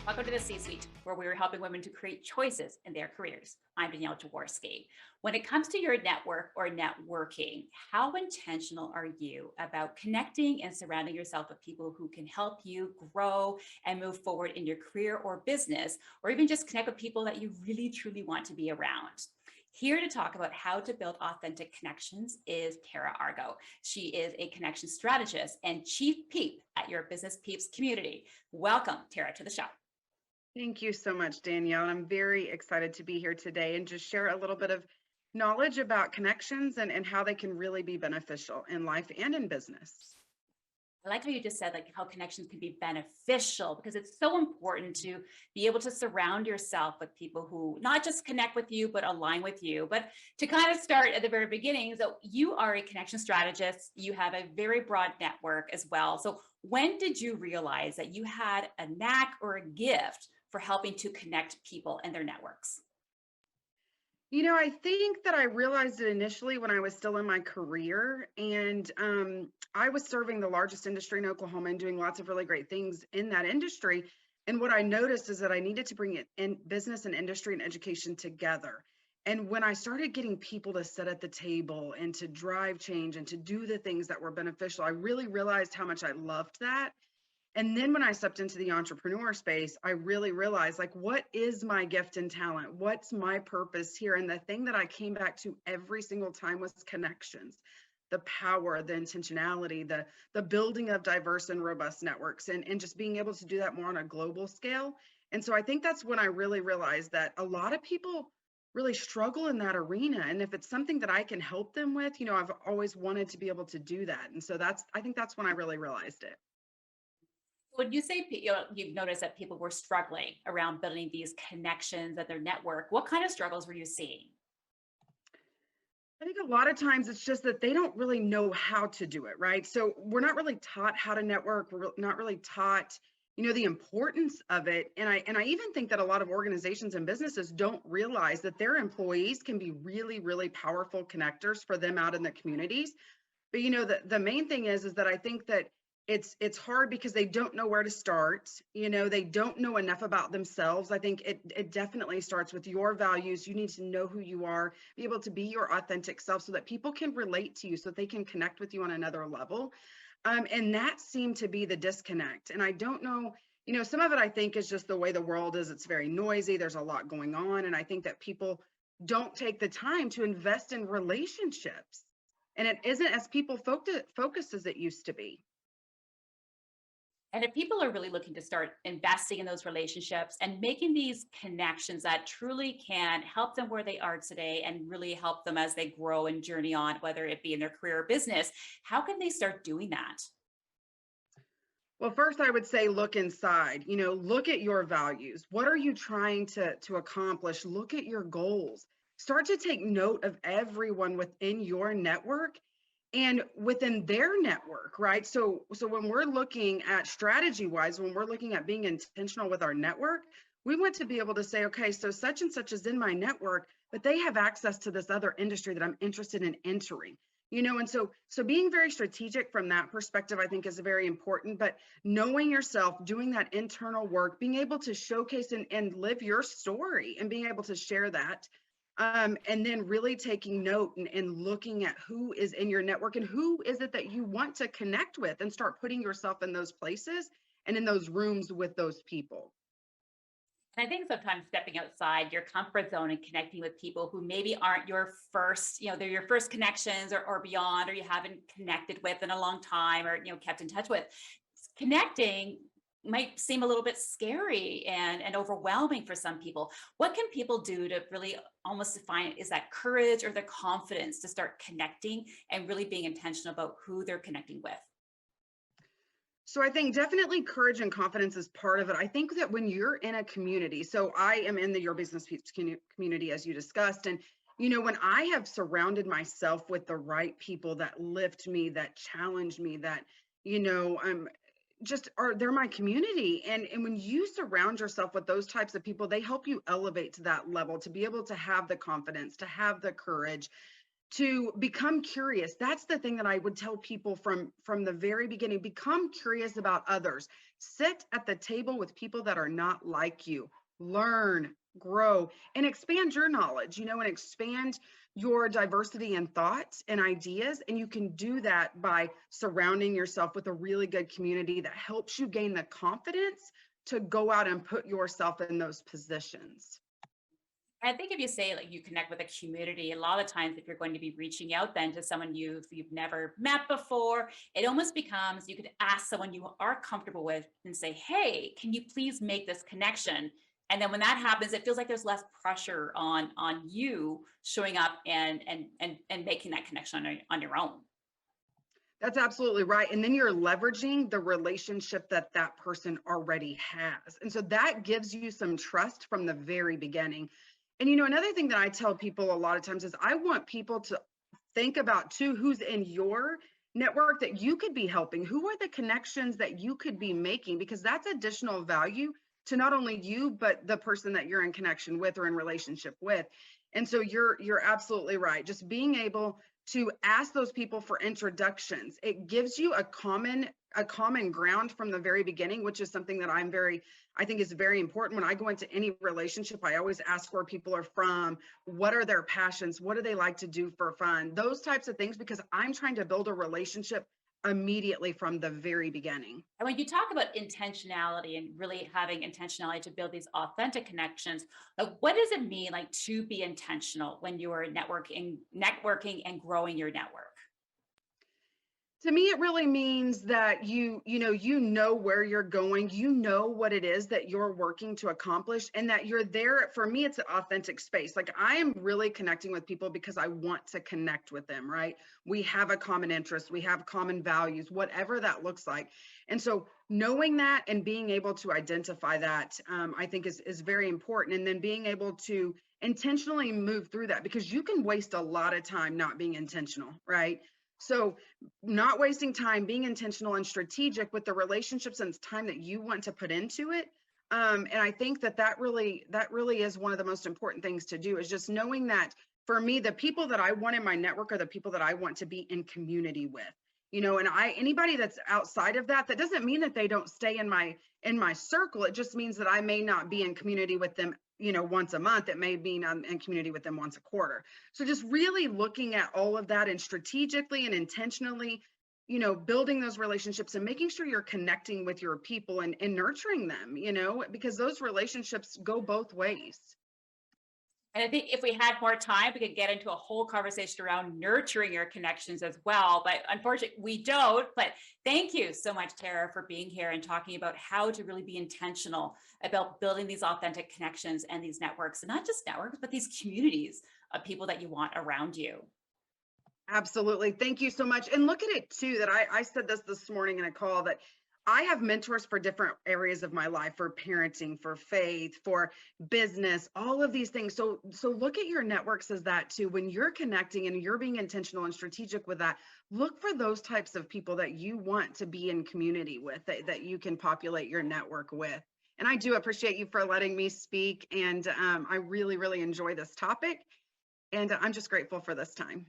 Welcome to the C-Suite, where we are helping women to create choices in their careers. I'm Danielle Jaworski. When it comes to your network or networking, how intentional are you about connecting and surrounding yourself with people who can help you grow and move forward in your career or business, or even just connect with people that you really, truly want to be around? Here to talk about how to build authentic connections is Terra Argo. She is a connection strategist and chief peep at Your Business Peeps Community. Welcome, Terra, to the show. Thank you so much, Danielle. I'm very excited to be here today and just share a little bit of knowledge about connections and how they can really be beneficial in life and in business. I like how you just said like how connections can be beneficial because it's so important to be able to surround yourself with people who not just connect with you but align with you. But to kind of start at the very beginning, so you are a connection strategist, you have a very broad network as well. So when did you realize that you had a knack or a gift for helping to connect people and their networks? I think that I realized it initially when I was still in my career, and I was serving the largest industry in Oklahoma and doing lots of really great things in that industry. And what I noticed is that I needed to bring it in business and industry and education together. And when I started getting people to sit at the table and to drive change and to do the things that were beneficial, I really realized how much I loved that. And then when I stepped into the entrepreneur space, I really realized like, what is my gift and talent? What's my purpose here? And the thing that I came back to every single time was connections, the power, the intentionality, the building of diverse and robust networks, and just being able to do that more on a global scale. And so I think that's when I really realized that a lot of people really struggle in that arena. And if it's something that I can help them with, I've always wanted to be able to do that. And so I think that's when I really realized it. Would you say you've noticed that people were struggling around building these connections at their network? What kind of struggles were you seeing? I think a lot of times it's just that they don't really know how to do it, right? So we're not really taught how to network. We're not really taught, the importance of it. And I even think that a lot of organizations and businesses don't realize that their employees can be really, really powerful connectors for them out in the communities. But the main thing is that I think that it's hard because they don't know where to start. They don't know enough about themselves. I think it definitely starts with your values. You need to know who you are, be able to be your authentic self so that people can relate to you, so that they can connect with you on another level. And that seemed to be the disconnect. And I don't know, some of it I think is just the way the world is. It's very noisy. There's a lot going on. And I think that people don't take the time to invest in relationships. And it isn't as people focused as it used to be. And if people are really looking to start investing in those relationships and making these connections that truly can help them where they are today and really help them as they grow and journey on, whether it be in their career or business, how can they start doing that? Well, first I would say look inside, look at your values. What are you trying to accomplish? Look at your goals. Start to take note of everyone within your network and within their network, right? So when we're looking at strategy wise, when we're looking at being intentional with our network, we want to be able to say, okay, so such and such is in my network, but they have access to this other industry that I'm interested in entering. And so being very strategic from that perspective, I think is very important. But knowing yourself, doing that internal work, being able to showcase and live your story and being able to share that, and then really taking note and looking at who is in your network and who is it that you want to connect with, and start putting yourself in those places and in those rooms with those people. And I think sometimes stepping outside your comfort zone and connecting with people who maybe aren't your first, they're your first connections or beyond, or you haven't connected with in a long time or, kept in touch with. Connecting might seem a little bit scary and overwhelming for some people. What can people do to really almost define, is that courage or the confidence to start connecting and really being intentional about who they're connecting with? So I think definitely courage and confidence is part of it. I think that when you're in a community, so I am in the Your Business Peeps community, as you discussed, and when I have surrounded myself with the right people that lift me, that challenge me, that just are, they're my community. And when you surround yourself with those types of people, they help you elevate to that level, to be able to have the confidence, to have the courage, to become curious. That's the thing that I would tell people from the very beginning. Become curious about others. Sit at the table with people that are not like you. Learn, grow, and expand your knowledge, and expand your diversity in thoughts and ideas. And you can do that by surrounding yourself with a really good community that helps you gain the confidence to go out and put yourself in those positions. I think if you say like you connect with a community, a lot of times if you're going to be reaching out then to someone you've never met before, it almost becomes you could ask someone you are comfortable with and say, "Hey, can you please make this connection?" And then when that happens, it feels like there's less pressure on you showing up and making that connection on your own. That's absolutely right. And then you're leveraging the relationship that that person already has. And so that gives you some trust from the very beginning. And another thing that I tell people a lot of times is I want people to think about too who's in your network that you could be helping. Who are the connections that you could be making? Because that's additional value to not only you, but the person that you're in connection with or in relationship with. And so you're absolutely right. Just being able to ask those people for introductions. It gives you a common ground from the very beginning, which is something that I think is very important. When I go into any relationship, I always ask where people are from, what are their passions, what do they like to do for fun, those types of things, because I'm trying to build a relationship immediately from the very beginning. And when you talk about intentionality and really having intentionality to build these authentic connections, like what does it mean like to be intentional when you are networking and growing your network? To me, it really means that you know where you're going, you know what it is that you're working to accomplish, and that you're there. For me, it's an authentic space. Like I am really connecting with people because I want to connect with them, right? We have a common interest, we have common values, whatever that looks like. And so knowing that and being able to identify that, I think is very important. And then being able to intentionally move through that, because you can waste a lot of time not being intentional, right? So not wasting time, being intentional and strategic with the relationships and time that you want to put into it. And I think that really is one of the most important things to do, is just knowing that for me, the people that I want in my network are the people that I want to be in community with. And anybody that's outside of that, that doesn't mean that they don't stay in my circle. It just means that I may not be in community with them, once a month. It may mean I'm in community with them once a quarter. So just really looking at all of that and strategically and intentionally, building those relationships and making sure you're connecting with your people and nurturing them, because those relationships go both ways. And I think if we had more time, we could get into a whole conversation around nurturing your connections as well. But unfortunately, we don't. But thank you so much, Tara, for being here and talking about how to really be intentional about building these authentic connections and these networks, and not just networks, but these communities of people that you want around you. Absolutely. Thank you so much. And look at it too, that I said this morning in a call, that I have mentors for different areas of my life, for parenting, for faith, for business, all of these things. So look at your networks as that too. When you're connecting and you're being intentional and strategic with that, look for those types of people that you want to be in community with, that you can populate your network with. And I do appreciate you for letting me speak. And I really, really enjoy this topic. And I'm just grateful for this time.